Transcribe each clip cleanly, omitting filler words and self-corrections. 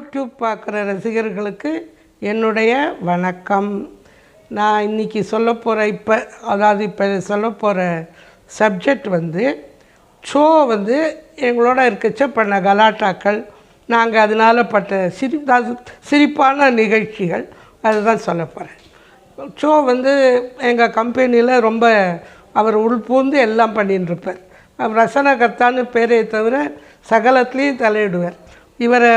YouTube பார்க்குற ரசிகர்களுக்கு என்னுடைய வணக்கம். நான் இன்றைக்கி சொல்ல போகிற இப்போ சொல்ல போகிற சப்ஜெக்ட் ஷோ எங்களோட இருக்கச்ச பண்ண கலாட்டாக்கள், நாங்கள் அதனால் பட்ட சிரிப்பான நிகழ்ச்சிகள், அதுதான் சொல்ல போகிறேன். ஷோ எங்கள் கம்பெனியில் ரொம்ப அவர் உள்பூந்து எல்லாம் பண்ணின்னு இருப்பார். அவர் ரசனகர்த்தான்னு பேரை தவிர சகலத்துலேயும் தலையிடுவார். இவரை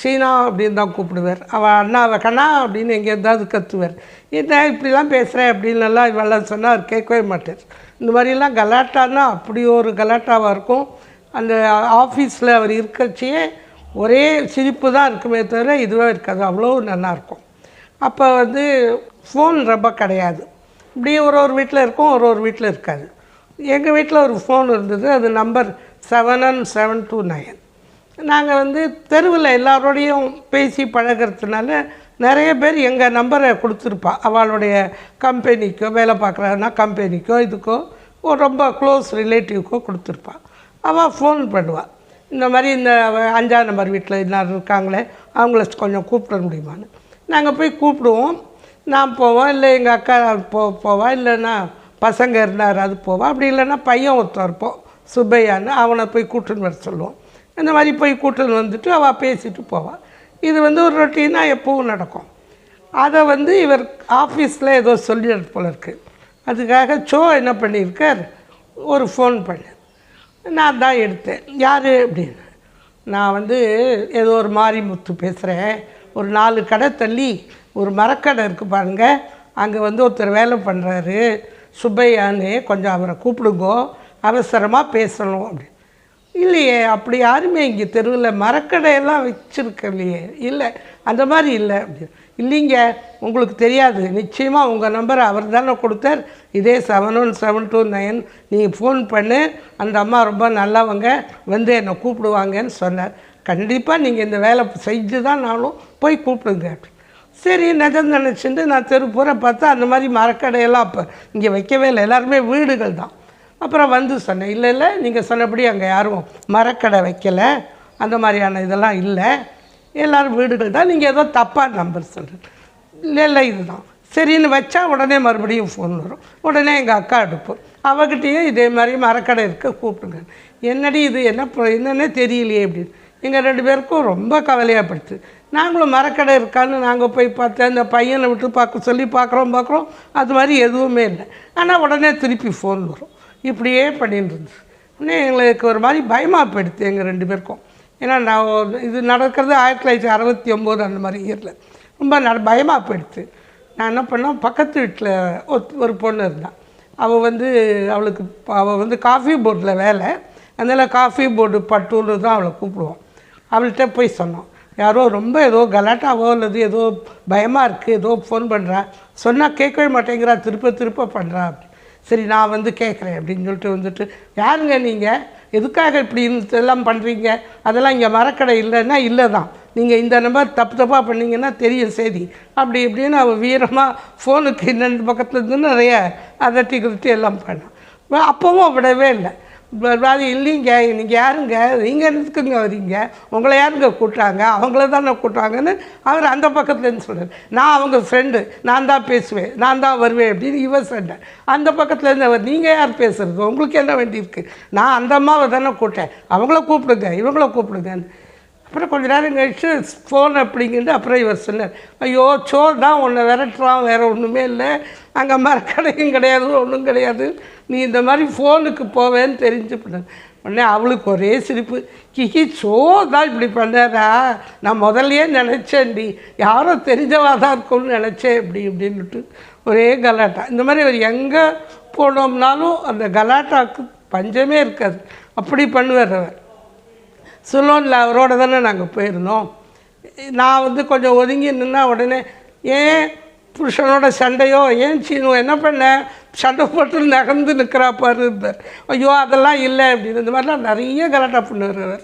சீனா அப்படின்னு தான் கூப்பிடுவார். அவள் அண்ணாவை கண்ணா அப்படின்னு எங்கேயாவது கத்துவார். என்ன இப்படிலாம் பேசுகிறேன் அப்படின்னுலாம் இவெல்லாம் சொன்னால் அவர் கேட்கவே மாட்டார். இந்த மாதிரிலாம் கலாட்டான்னா அப்படி ஒரு கலாட்டாவாக இருக்கும். அந்த ஆஃபீஸில் அவர் இருக்கச்சியே ஒரே சிரிப்பு தான் இருக்குமே தவிர இதுவே இருக்காது, அவ்வளோ நல்லாயிருக்கும். அப்போ ஃபோன் ரொம்ப கிடையாது. இப்படியே ஒரு வீட்டில் இருக்கும், ஒரு வீட்டில் இருக்காது. எங்கள் வீட்டில் ஒரு ஃபோன் இருந்தது, அது நம்பர் 71729. நாங்கள் தெருவில் எல்லாரோடையும் பேசி பழகிறதுனால நிறைய பேர் எங்கள் நம்பரை கொடுத்துருப்பா. அவளுடைய கம்பெனிக்கோ, வேலை பார்க்குறான்னா கம்பெனிக்கோ, இதுக்கோ ரொம்ப க்ளோஸ் ரிலேட்டிவ்க்கோ கொடுத்துருப்பா. அவள் ஃபோன் பண்ணுவாள், இந்த மாதிரி இந்த 5ஆம் நம்பர் வீட்டில் எல்லாரும் இருக்காங்களே, அவங்கள கொஞ்சம் கூப்பிட முடியுமான்னு. நாங்கள் போய் கூப்பிடுவோம். நான் போவோம், இல்லை எங்கள் அக்கா போவா, இல்லைன்னா பசங்க இருந்தார் அது போவா. அப்படி இல்லைன்னா பையன் ஒருத்தர் இருப்போம் சுப்பையான்னு, அவனை போய் கூட்டுன்னு வர சொல்லுவோம். இந்த மாதிரி போய் கூட்டுன்னு வந்துட்டு அவள் பேசிட்டு போவாள். இது ஒரு ரொட்டீனாக எப்பவும் நடக்கும். அதை இவர் ஆஃபீஸில் ஏதோ சொல்லிடுறது போல இருக்குது. அதுக்காக ஷோ என்ன பண்ணியிருக்கார், ஒரு ஃபோன் பண்ண. நான் தான் எடுத்தேன். யார் அப்படின்னு, நான் ஏதோ ஒரு மாரிமுத்து பேசுகிறேன், ஒரு 4 கடை தள்ளி ஒரு மரக்கடை இருக்குது பாருங்கள், அங்கே ஒருத்தர் வேலை பண்ணுறாரு சுப்பையான்னு, கொஞ்சம் அவரை கூப்பிடுங்கோ, அவசரமாக பேசணும் அப்படி. இல்லையே, அப்படி யாருமே இங்கே தெருவில் மரக்கடையெல்லாம் வச்சுருக்கலையே, இல்லை அந்த மாதிரி இல்லை அப்படி. இல்லைங்க, உங்களுக்கு தெரியாது, நிச்சயமாக உங்கள் நம்பரை அவர் தானே கொடுத்தார், இதே 71729, நீங்கள் ஃபோன் பண்ணு, அந்த அம்மா ரொம்ப நல்லவங்க, என்னை கூப்பிடுவாங்கன்னு சொன்னார். கண்டிப்பாக நீங்கள் இந்த வேலை செஞ்சு தான் நானும் போய் கூப்பிடுங்க. சரி நிஜம் நினச்சிட்டு நான் தெரு பூரா பார்த்தா அந்த மாதிரி மரக்கடையெல்லாம் அப்போ இங்கே வைக்கவே இல்லை, எல்லாருமே வீடுகள் தான். அப்புறம் சொன்னேன், இல்லை நீங்கள் சொன்னபடி அங்கே யாரும் மரக்கடை வைக்கலை, அந்த மாதிரியான இதெல்லாம் இல்லை, எல்லோரும் வீடுகள் தான், நீங்கள் ஏதோ தப்பாக நம்பர் சொல்கிறேன். இல்லை இதுதான் சரின்னு வச்சா உடனே மறுபடியும் ஃபோன் வரும். உடனே எங்கள் அக்கா எடுப்போம், அவகிட்டையும் இதே மாதிரி மரக்கடை இருக்க கூப்பிடுங்க. என்னடி இது என்னன்னே தெரியலையே அப்படின்னு எங்கள் 2 பேருக்கும் ரொம்ப கவலையாக படுத்து. நாங்களும் மரக்கடை இருக்கான்னு நாங்கள் போய் பார்த்தேன், அந்த பையனை விட்டு பார்க்குறோம், அது மாதிரி எதுவுமே இல்லை. ஆனால் உடனே திருப்பி ஃபோன் வரும். இப்படியே பண்ணிட்டு இருந்துச்சு. உடனே எங்களுக்கு ஒரு மாதிரி பயமாக போயிடுது எங்கள் 2 பேருக்கும். ஏன்னா நான் இது நடக்கிறது 1969 அந்த மாதிரி இயரில், ரொம்ப பயமாக போயிடுச்சு. நான் என்ன பண்ணேன், பக்கத்து வீட்டில் ஒரு பொண்ணு இருந்தான். அவள் காஃபி போர்டில் வேலை, அதனால் காஃபி போர்டு பட்டுன்னு தான் அவளை கூப்பிடுவோம். அவள்கிட்ட போய் சொன்னோம், யாரோ ரொம்ப ஏதோ கலாட்டாவோ அல்லது ஏதோ பயமாக இருக்குது, ஏதோ ஃபோன் பண்ணுறா, சொன்னால் கேட்கவே மாட்டேங்கிறா, திருப்ப பண்ணுறா அப்படி. சரி நான் கேட்குறேன் அப்படின்னு சொல்லிட்டு யாருங்க நீங்கள், எதுக்காக இப்படி எல்லாம் பண்ணுறீங்க, அதெல்லாம் இங்கே மரக்கடை இல்லைன்னா இல்லை தான், நீங்கள் இந்த நம்பர் தப்பாக பண்ணிங்கன்னா தெரியும் செய்தி அப்படி இப்படின்னு அவள் வீரமாக ஃபோனுக்கு இன்னொரு பக்கத்துலேருந்து நிறைய அதட்டி குதிட்டு எல்லாம் பண்ணான். அப்போவும் விடவே இல்லை. அது இல்லைங்க, நீங்கள் யாருங்க, நீங்கள் எதுக்குங்க வரீங்க, உங்களை யாருங்க கூட்டாங்க, அவங்கள தானே கூட்டாங்கன்னு அவர் அந்த பக்கத்துலேருந்து சொல்கிறார். நான் அவங்க ஃப்ரெண்டு, நான் தான் பேசுவேன், நான் தான் வருவேன் அப்படின்னு இவர் சொன்னேன். அந்த பக்கத்துலேருந்து அவர், நீங்கள் யார் பேசுகிறது, உங்களுக்கு என்ன வேண்டியிருக்கு, நான் அந்த அம்மாவை தானே கூட்டேன், அவங்கள கூப்பிடுங்க, இவங்கள கூப்பிடுங்கன்னு. அப்புறம் கொஞ்சம் நேரம் கழிச்சு ஃபோன் அப்படிங்கிட்டு அப்புறம் இவர் சொன்னார், ஐயோ ஷோ தான் உன்னை விரட்டுறான், வேறு ஒன்றுமே இல்லை, அங்கே மரக்கடையும் கிடையாது, ஒன்றும் கிடையாது, நீ இந்த மாதிரி ஃபோனுக்கு போவேன்னு தெரிஞ்சு பண்ணார். உடனே அவளுக்கு ஒரே சிரிப்பு, ஷோ தான் இப்படி பண்ணாரா, நான் முதல்லையே நினச்சேன்டி, யாரோ தெரிஞ்சவா தான் இருக்கும்னு நினச்சேன் இப்படின்னுட்டு ஒரே கலாட்டா. இந்த மாதிரி அவர் எங்கே போனோம்னாலும் அந்த கலாட்டாவுக்கு பஞ்சமே இருக்காது, அப்படி பண்ணுவார் அவர். சுலோனில் அவரோட தானே நாங்கள் போயிருந்தோம். நான் கொஞ்சம் ஒதுங்கி நின்னா உடனே, ஏன் புருஷனோட சண்டையோ, ஏன் சீனோ என்ன பண்ண, சண்டை போட்டு நகர்ந்து நிற்கிறா பாரு. ஐயோ அதெல்லாம் இல்லை அப்படின்னு இந்த மாதிரிலாம் நிறைய கலாட்டா பண்ணுவார்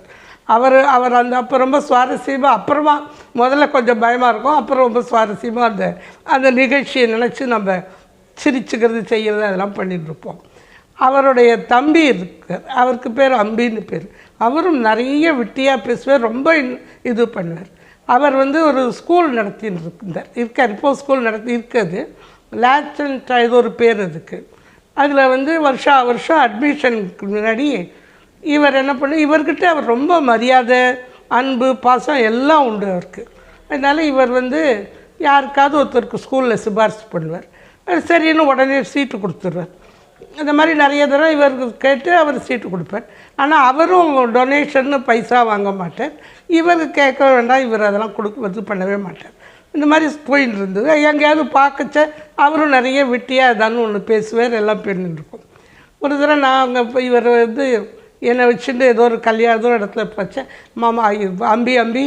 அவர் அப்போ ரொம்ப சுவாரஸ்யமாக, அப்புறமா முதல்ல கொஞ்சம் பயமாக இருக்கும், அப்புறம் ரொம்ப சுவாரஸ்யமாக அந்த நிகழ்ச்சியை நினச்சி நம்ம சிரிச்சுக்கிறது செய்கிறது அதெல்லாம் பண்ணிகிட்ருப்போம். அவருடைய தம்பி இருக்கு, அவருக்கு பேர் அம்பின்னு பேர். அவரும் நிறைய விட்டியாக பேசுவார், ரொம்ப இது பண்ணுவார். அவர் வந்து ஒரு ஸ்கூல் நடத்தின்னு இருக்கார். இப்போது ஸ்கூல் நடத்தி இருக்குது, லேட்சன்ட் இது ஒரு பேர் அதுக்கு. அதில் வந்து வருஷம் அட்மிஷனுக்கு முன்னாடி இவர் என்ன பண்ணு, இவர்கிட்ட அவர் ரொம்ப மரியாதை, அன்பு, பாசம் எல்லாம் உண்டு அவருக்கு. அதனால் இவர் வந்து யாருக்காவது ஒருத்தருக்கு ஸ்கூலில் சிபாரிசு பண்ணுவார். சரின்னு உடனே சீட்டு கொடுத்துருவார். இந்த மாதிரி நிறைய தடவை இவருக்கு கேட்டு அவர் சீட்டு கொடுப்பார். ஆனால் அவரும் டொனேஷன்னு பைசா வாங்க மாட்டார். இவருக்கு கேட்க வேண்டாம், இவர் அதெல்லாம் இது பண்ணவே மாட்டார். இந்த மாதிரி போயின்னு இருந்தது. எங்கேயாவது பார்க்கச்ச அவரும் நிறைய விட்டியாக ஏதானு ஒன்று பேசுவார், எல்லாம் பெண்ணுருக்கும். ஒரு தடவை நான் அங்கே போய் இவர் வந்து என்னை வச்சுட்டு ஏதோ ஒரு கல்யாணம் இடத்துல வச்சேன். மாமா அம்பி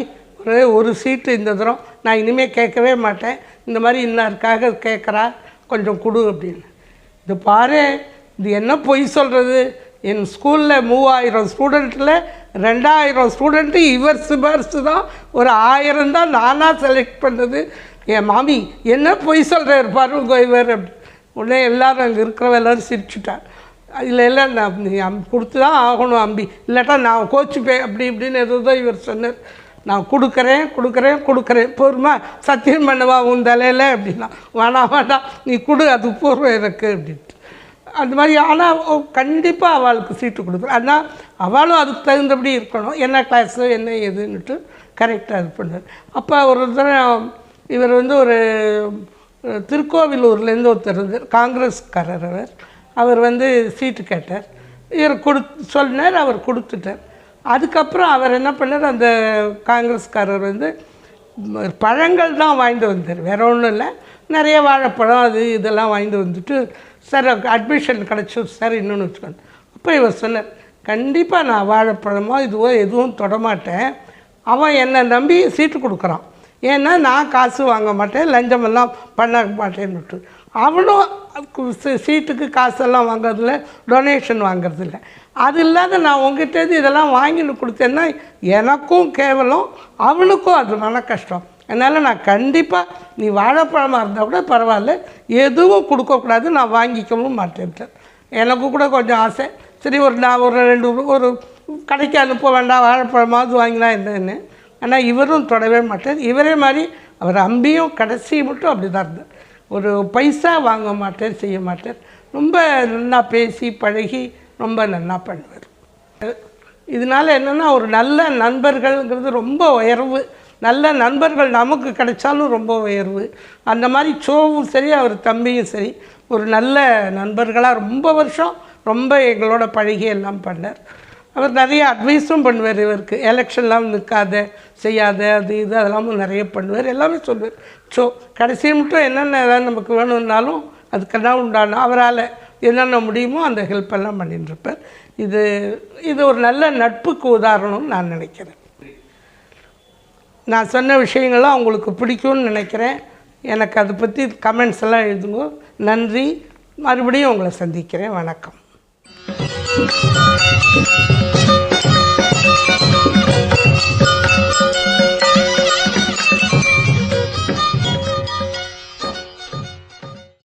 ஒரு சீட்டு இந்த தரம் நான் இனிமேல் கேட்கவே மாட்டேன், இந்த மாதிரி இன்னாருக்காக கேட்குறா, கொஞ்சம் கொடு அப்படின்னு. இது பாரு, இது என்ன பொய் சொல்கிறது, என் ஸ்கூலில் 3000 ஸ்டூடெண்ட்டில் 2000 ஸ்டூடெண்ட்டு இவர் சிபாரிசு தான், ஒரு 1000 தான் நானாக செலக்ட் பண்ணது. என் மாமி என்ன பொய் சொல்கிறார் பாருங்க இவர் அப்படி. உடனே எல்லோரும் அங்கே இருக்கிறவ எல்லோரும் சிரிச்சுட்டார். இல்லை நான் கொடுத்து தான் ஆகணும் அம்பி, இல்லாட்டா நான் கோச்சுப்பேன் அப்படி இப்படின்னு எதுவும் இவர் சொன்னார். நான் கொடுக்குறேன் போருமா, சத்தியம் பண்ணவா உன் தலையில் அப்படின்னா, வேணாம் நீ கொடு, அது பூர்வம் எனக்கு அப்படின்ட்டு. அந்த மாதிரி. ஆனால் கண்டிப்பாக அவளுக்கு சீட்டு கொடுக்குறேன். ஆனால் அவளும் அதுக்கு தகுந்தபடி இருக்கணும், என்ன கிளாஸு என்ன எதுன்னுட்டு கரெக்டாக இது பண்ணுவார். அப்போ ஒரு தடவை இவர் வந்து ஒரு திருக்கோவிலூர்லேருந்து ஒருத்தர் இருந்தார், காங்கிரஸ்காரர். அவர் வந்து சீட்டு கேட்டார், இவர் சொன்னார், அவர் கொடுத்துட்டார். அதுக்கப்புறம் அவர் என்ன பண்ணார், அந்த காங்கிரஸ்காரர் வந்து பழங்கள் தான் வாங்கிட்டு வந்தார், வேறு ஒன்றும் இல்லை. நிறைய வாழைப்பழம் அது இதெல்லாம் வாங்கிட்டு வந்துட்டு, சார் அட்மிஷன் கிடச்சி சார் இன்னொன்று வச்சுக்கோங்க. அப்போ இவர் சொன்னார், கண்டிப்பாக நான் வாழைப்பழமோ இதுவோ எதுவும் தொடமாட்டேன், அவன் என்னை நம்பி சீட்டு கொடுக்குறான், ஏன்னா நான் காசு வாங்க மாட்டேன், லஞ்சமெல்லாம் பண்ண மாட்டேன்னுட்டு. அவனும் சீட்டுக்கு காசெல்லாம் வாங்குறதில்ல, டொனேஷன் வாங்குறதில்ல. அது இல்லாத நான் உங்ககிட்டேருந்து இதெல்லாம் வாங்கின்னு கொடுத்தேன்னா எனக்கும் கேவலம், அவனுக்கும் அது மன கஷ்டம். அதனால் நான் கண்டிப்பாக நீ வாழைப்பழமாக இருந்தால் கூட பரவாயில்ல, எதுவும் கொடுக்கக்கூடாது, நான் வாங்கிக்கவும் மாட்டேன்ட்டேன். எனக்கு கூட கொஞ்சம் ஆசை, சரி நான் ஒரு 2 கடைக்கு அனுப்ப வேண்டாம், வாழைப்பழமாவது வாங்கினா என்னன்னு. ஆனால் இவரும் தொடவே மாட்டார். இவரே மாதிரி அவர் அம்பியும் கடைசி மட்டும் அப்படி தான் இருந்தார். ஒரு பைசா வாங்க மாட்டார், செய்ய மாட்டார். ரொம்ப நல்லா பேசி பழகி ரொம்ப நல்லா பண்ணுவார். இதனால் என்னென்னா, ஒரு நல்ல நண்பர்கள்ங்கிறது ரொம்ப உயர்வு. நல்ல நண்பர்கள் நமக்கு கிடைச்சாலும் ரொம்ப உயர்வு. அந்த மாதிரி சோவும் சரி, அவர் தம்பியும் சரி, ஒரு நல்ல நண்பர்களாக ரொம்ப வருஷம் ரொம்ப எங்களோட பழகி எல்லாம் பண்ணார். அவர் நிறைய அட்வைஸும் பண்ணுவார். இவருக்கு எலெக்ஷன்லாம் நிற்காத செய்யாத அது இது அதெல்லாமும் நிறைய பண்ணுவார், எல்லாமே சொல்லுவார். கடைசி மட்டும் என்னென்ன ஏதாவது நமக்கு வேணும்னாலும் அதுக்கெல்லாம் உண்டான அவரால் என்னென்ன முடியுமோ அந்த ஹெல்ப்பெல்லாம் பண்ணிட்டுருப்பார். இது ஒரு நல்ல நட்புக்கு உதாரணம்னு நான் நினைக்கிறேன். நான் சொன்ன விஷயங்கள்லாம் உங்களுக்கு பிடிக்கும்னு நினைக்கிறேன். எனக்கு அதை பற்றி கமெண்ட்ஸ் எல்லாம் எழுதுங்க. நன்றி. மறுபடியும் உங்களை சந்திக்கிறேன். வணக்கம்.